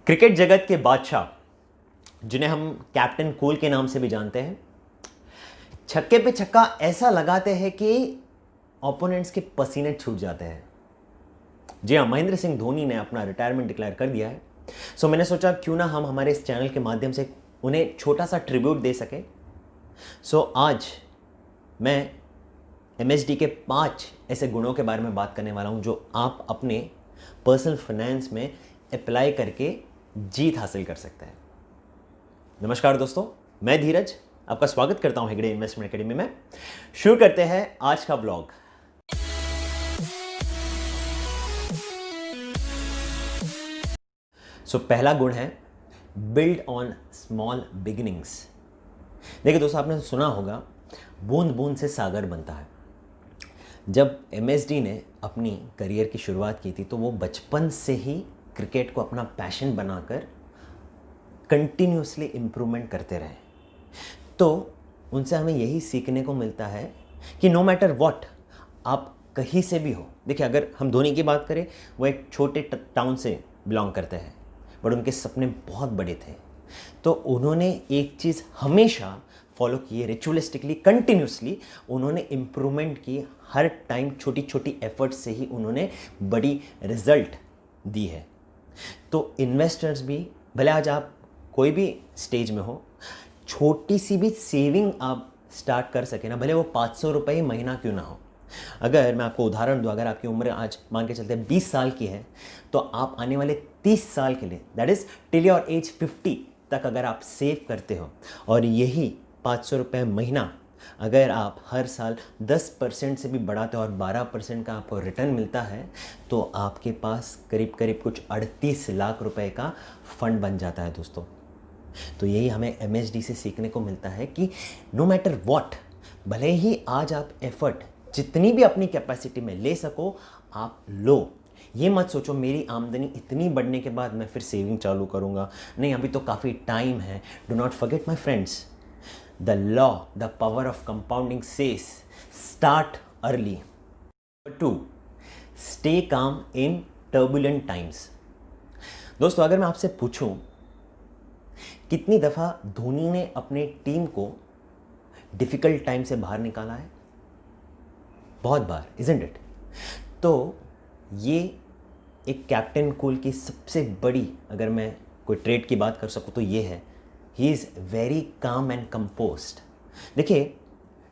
Cricket जगत के बादशाह जिन्हें हम कैप्टन कूल के नाम से भी जानते हैं, छक्के पे छक्का ऐसा लगाते हैं कि ओपोनेंट्स के पसीने छूट जाते हैं। जी हाँ, महेंद्र सिंह धोनी ने अपना रिटायरमेंट डिक्लेयर कर दिया है। सो मैंने सोचा क्यों ना हम हमारे इस चैनल के माध्यम से उन्हें छोटा सा ट्रिब्यूट दे सके। सो आज मैं MSD के 5 ऐसे गुणों के बारे में बात करने वाला हूं जो आप अपने पर्सनल फाइनेंस में अप्लाई करके जीत हासिल कर सकते हैं। नमस्कार दोस्तों, मैं धीरज आपका स्वागत करता हूं हेगड़े इन्वेस्टमेंट एकेडमी में। शुरू करते हैं आज का ब्लॉग। पहला गुण है बिल्ड ऑन स्मॉल बिगिनिंग्स। देखिए दोस्तों, आपने सुना होगा बूंद बूंद से सागर बनता है। जब MSD ने अपनी करियर की शुरुआत की थी तो वो बचपन से ही क्रिकेट को अपना पैशन बनाकर कंटिन्यूसली इम्प्रूवमेंट करते रहे। तो उनसे हमें यही सीखने को मिलता है कि नो मैटर व्हाट, आप कहीं से भी हो। देखिए, अगर हम धोनी की बात करें, वो एक छोटे टाउन से बिलोंग करते हैं, बट उनके सपने बहुत बड़े थे। तो उन्होंने एक चीज़ हमेशा फॉलो की है, रिचुअलिस्टिकली, कंटिन्यूसली उन्होंने इम्प्रूवमेंट की। हर टाइम छोटी छोटी एफर्ट्स से ही उन्होंने बड़ी रिजल्ट दी है। तो इन्वेस्टर्स भी, भले आज आप कोई भी स्टेज में हो, छोटी सी भी सेविंग आप स्टार्ट कर सके ना, भले वो 500 रुपये ही महीना क्यों ना हो। अगर मैं आपको उदाहरण दूँ, अगर आपकी उम्र आज मान के चलते 20 साल की है, तो आप आने वाले 30 साल के लिए, that is till your age 50 तक अगर आप सेव करते हो और यही 500 रुपये महीना अगर आप हर साल 10% से भी बढ़ाते हो और 12% का आपको रिटर्न मिलता है, तो आपके पास करीब करीब कुछ 38 लाख रुपए का फंड बन जाता है दोस्तों। तो यही हमें MSD से सीखने को मिलता है कि नो मैटर व्हाट, भले ही आज आप एफर्ट जितनी भी अपनी कैपेसिटी में ले सको, आप लो। ये मत सोचो मेरी आमदनी इतनी बढ़ने के बाद मैं फिर सेविंग चालू करूँगा, नहीं, अभी तो काफ़ी टाइम है। Do not forget my friends, the law, the power of compounding says start early. 2, stay calm in turbulent times. दोस्तों, अगर मैं आपसे पूछूं कितनी दफ़ा धोनी ने अपने टीम को डिफ़िकल्ट टाइम से बाहर निकाला है? बहुत बार, इज़न्ट इट? तो ये एक कैप्टन कूल की सबसे बड़ी, अगर मैं कोई ट्रेड की बात कर सकूं तो ये है, he is very calm and composed. देखिए,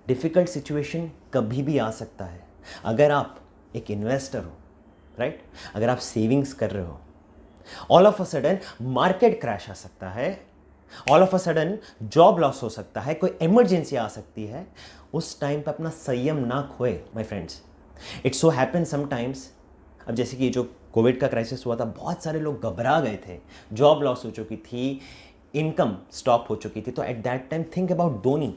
डिफ़िकल्ट सिचुएशन कभी भी आ सकता है। अगर आप एक इन्वेस्टर हो, राइट, अगर आप सेविंग्स कर रहे हो, all of a sudden market crash आ सकता है, all of a sudden job loss हो सकता है, कोई इमरजेंसी आ सकती है। उस टाइम पे अपना संयम ना खोए my friends. It's so happen sometimes, अब जैसे कि जो कोविड का क्राइसिस हुआ था, बहुत सारे लोग घबरा गए थे, जॉब लॉस हो चुकी थी, इनकम स्टॉप हो चुकी थी। तो at that time think about Dhoni.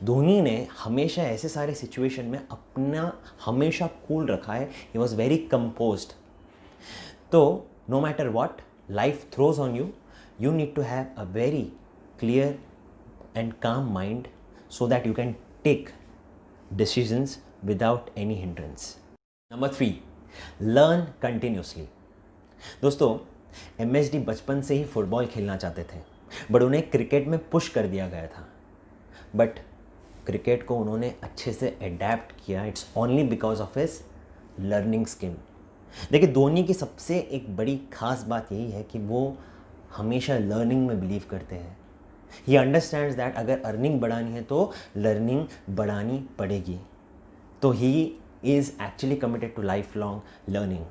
Dhoni ने हमेशा ऐसे सारे सिचुएशन में अपना हमेशा कूल रखा है। He was very composed. तो no matter what life throws on you, you need to have a very clear and calm mind so that you can take decisions without any hindrance. Number 3, learn continuously. दोस्तों, MSD बचपन से ही football खेलना चाहते थे, but उन्हें cricket में push कर दिया गया था। बट क्रिकेट को उन्होंने अच्छे से अडेप्ट किया। It's only because of his learning skill. देखिए, धोनी की सबसे एक बड़ी खास बात यही है कि वो हमेशा लर्निंग में बिलीव करते हैं। ही अंडरस्टैंड्स दैट अगर अर्निंग बढ़ानी है तो लर्निंग बढ़ानी पड़ेगी। तो he is actually committed to life long learning,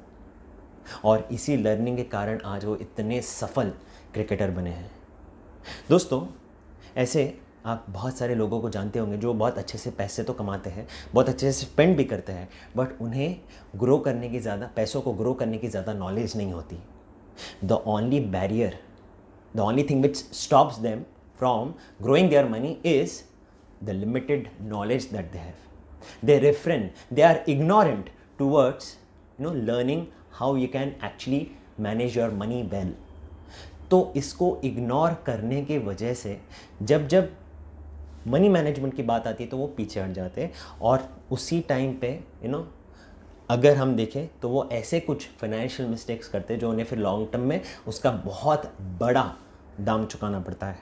और इसी लर्निंग के कारण आज वो इतने सफल क्रिकेटर बने हैं। दोस्तों, ऐसे आप बहुत सारे लोगों को जानते होंगे जो बहुत अच्छे से पैसे तो कमाते हैं, बहुत अच्छे से स्पेंड भी करते हैं, बट उन्हें ग्रो करने की ज़्यादा, पैसों को ग्रो करने की ज़्यादा नॉलेज नहीं होती। The only barrier, the only thing which stops them from growing their money is the limited knowledge that they have. They refrain, they are ignorant towards learning how you can actually manage your money well. तो इसको ignore करने की वजह से जब जब money management की बात आती है तो वो पीछे हट जाते हैं, और उसी टाइम पे अगर हम देखें तो वो ऐसे कुछ फाइनेंशियल मिस्टेक्स करते हैं जो उन्हें फिर लॉन्ग टर्म में उसका बहुत बड़ा दाम चुकाना पड़ता है।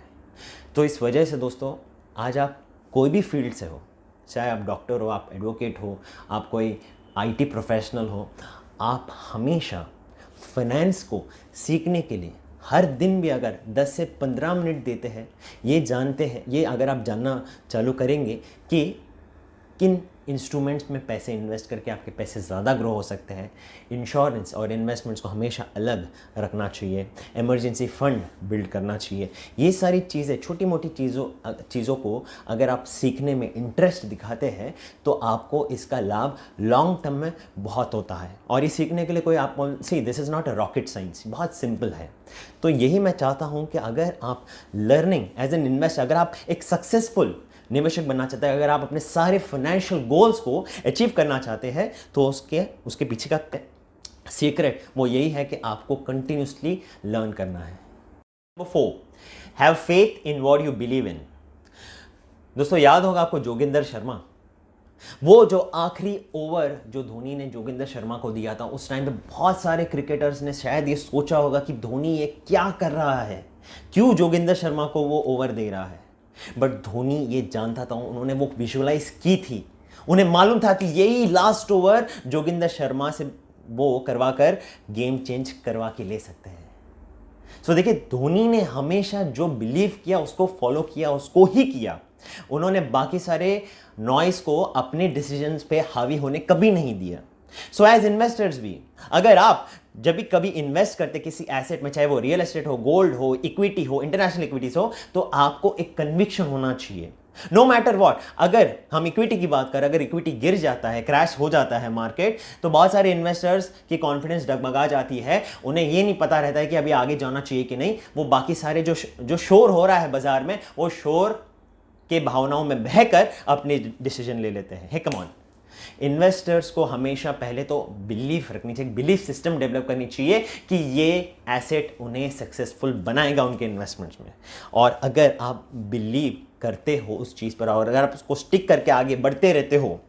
तो इस वजह से दोस्तों, आज आप कोई भी फील्ड से हो, चाहे आप डॉक्टर हो, आप एडवोकेट हो, आप कोई आईटी प्रोफेशनल हो, आप हमेशा फाइनेंस को सीखने के लिए हर दिन भी अगर 10 से 15 मिनट देते हैं, ये अगर आप जानना चालू करेंगे कि किन इंस्ट्रूमेंट्स में पैसे इन्वेस्ट करके आपके पैसे ज़्यादा ग्रो हो सकते हैं, इंश्योरेंस और इन्वेस्टमेंट्स को हमेशा अलग रखना चाहिए, इमरजेंसी फंड बिल्ड करना चाहिए, ये सारी चीज़ें, छोटी मोटी चीज़ों को अगर आप सीखने में इंटरेस्ट दिखाते हैं तो आपको इसका लाभ लॉन्ग टर्म में बहुत होता है। और ये सीखने के लिए कोई आप this is not a rocket science, बहुत सिंपल है। तो यही मैं चाहता हूँ कि अगर आप लर्निंग एज एन इन्वेस्टर, अगर आप एक सक्सेसफुल निवेशक बनना चाहते हैं, अगर आप अपने सारे फाइनेंशियल गोल्स को अचीव करना चाहते हैं, तो उसके पीछे का सीक्रेट वो यही है कि आपको कंटिन्यूसली लर्न करना है। Number 4, have faith in what you believe in. दोस्तों, याद होगा आपको जोगिंदर शर्मा, वो जो आखिरी ओवर जो धोनी ने जोगिंदर शर्मा को दिया था, उस टाइम पे बहुत सारे क्रिकेटर्स ने शायद ये सोचा होगा कि धोनी ये क्या कर रहा है, क्यों जोगिंदर शर्मा को वो ओवर दे रहा है। बट धोनी ये जानता था, उन्होंने वो विजुअलाइज की थी, उन्हें मालूम था कि यही लास्ट ओवर जोगिंदर शर्मा से वो करवा कर गेम चेंज करवा के ले सकते हैं। सो देखिए, धोनी ने हमेशा जो बिलीव किया उसको फॉलो किया, उसको ही किया। उन्होंने बाकी सारे नॉइस को अपने डिसीजंस पे हावी होने कभी नहीं दिया। सो एज इन्वेस्टर्स भी, अगर आप जब भी कभी इन्वेस्ट करते किसी एसेट में, चाहे वो रियल एस्टेट हो, गोल्ड हो, इक्विटी हो, इंटरनेशनल इक्विटीज हो, तो आपको एक कन्विक्शन होना चाहिए, नो मैटर व्हाट। अगर हम इक्विटी की बात करें, अगर इक्विटी गिर जाता है, क्रैश हो जाता है मार्केट, तो बहुत सारे इन्वेस्टर्स की कॉन्फिडेंस डगमगा जाती है, उन्हें ये नहीं पता रहता है कि अभी आगे जाना चाहिए कि नहीं। वो बाकी सारे जो शोर हो रहा है बाजार में, वो शोर के भावनाओं में बहकर अपने डिसीजन ले लेते हैं। हे कम ऑन, इन्वेस्टर्स को हमेशा पहले तो बिलीफ रखनी चाहिए, बिलीफ सिस्टम डेवलप करनी चाहिए कि ये एसेट उन्हें सक्सेसफुल बनाएगा उनके इन्वेस्टमेंट्स में। और अगर आप बिलीव करते हो उस चीज़ पर और अगर आप उसको स्टिक करके आगे बढ़ते रहते हो,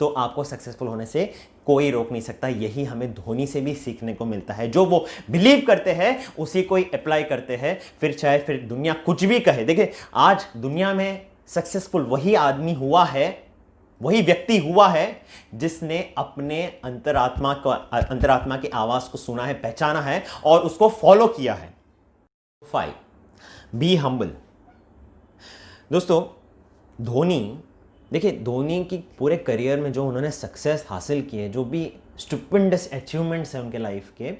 तो आपको सक्सेसफुल होने से कोई रोक नहीं सकता। यही हमें धोनी से भी सीखने को मिलता है। जो वो बिलीव करते हैं उसी को ही अप्लाई करते हैं, फिर दुनिया कुछ भी कहे। देखिए, आज दुनिया में सक्सेसफुल वही आदमी हुआ है, वही व्यक्ति हुआ है जिसने अपने अंतरात्मा की आवाज को सुना है, पहचाना है और उसको फॉलो किया है। 5, बी हम्बल। दोस्तों, देखिए, धोनी की पूरे करियर में जो उन्होंने सक्सेस हासिल किए, जो भी स्टुपेंडस अचीवमेंट्स हैं उनके लाइफ के,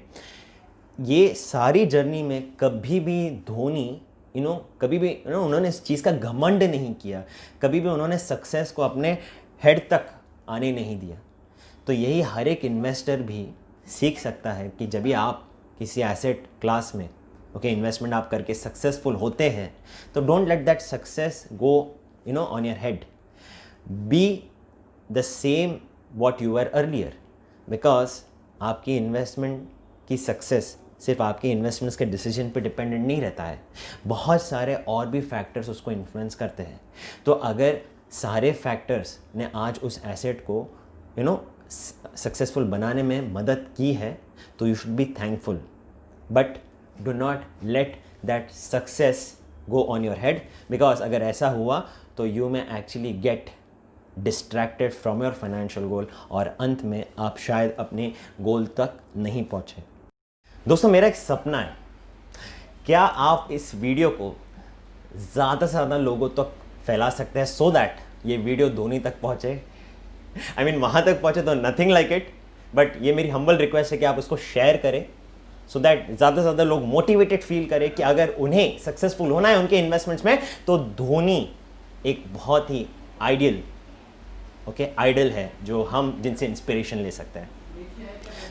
ये सारी जर्नी में कभी भी धोनी उन्होंने इस चीज़ का घमंड नहीं किया, कभी भी उन्होंने सक्सेस को अपने हेड तक आने नहीं दिया। तो यही हर एक इन्वेस्टर भी सीख सकता है कि जब भी आप किसी एसेट क्लास में इन्वेस्टमेंट आप करके सक्सेसफुल होते हैं, तो don't let that success go on your head. Be the same what you were earlier, because आपकी इन्वेस्टमेंट की सक्सेस सिर्फ आपके इन्वेस्टमेंट्स के डिसीजन पे डिपेंडेंट नहीं रहता है, बहुत सारे और भी फैक्टर्स उसको इन्फ्लुएंस करते हैं। तो अगर सारे फैक्टर्स ने आज उस एसेट को सक्सेसफुल बनाने में मदद की है, तो you should be thankful, but do not let that success go on your head, because अगर ऐसा हुआ तो you may actually get distracted from your financial goal और अंत में आप शायद अपने गोल तक नहीं पहुँचे। दोस्तों, मेरा एक सपना है, क्या आप इस वीडियो को ज़्यादा से ज़्यादा लोगों तक फैला सकते हैं सो दैट ये वीडियो धोनी तक पहुँचे। वहाँ तक पहुँचे तो नथिंग लाइक इट, बट ये मेरी हम्बल रिक्वेस्ट है कि आप उसको शेयर करें सो दैट ज़्यादा से ज़्यादा लोग मोटिवेटेड फील करें कि अगर उन्हें सक्सेसफुल होना है उनके इन्वेस्टमेंट्स में, तो धोनी एक बहुत ही आइडल है जो हम जिनसे इंस्पिरेशन ले सकते हैं।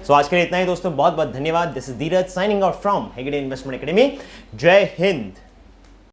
सो आज के लिए इतना ही दोस्तों, बहुत बहुत धन्यवाद। This is Dheeraj signing out from Hegde investment academy. जय हिंद।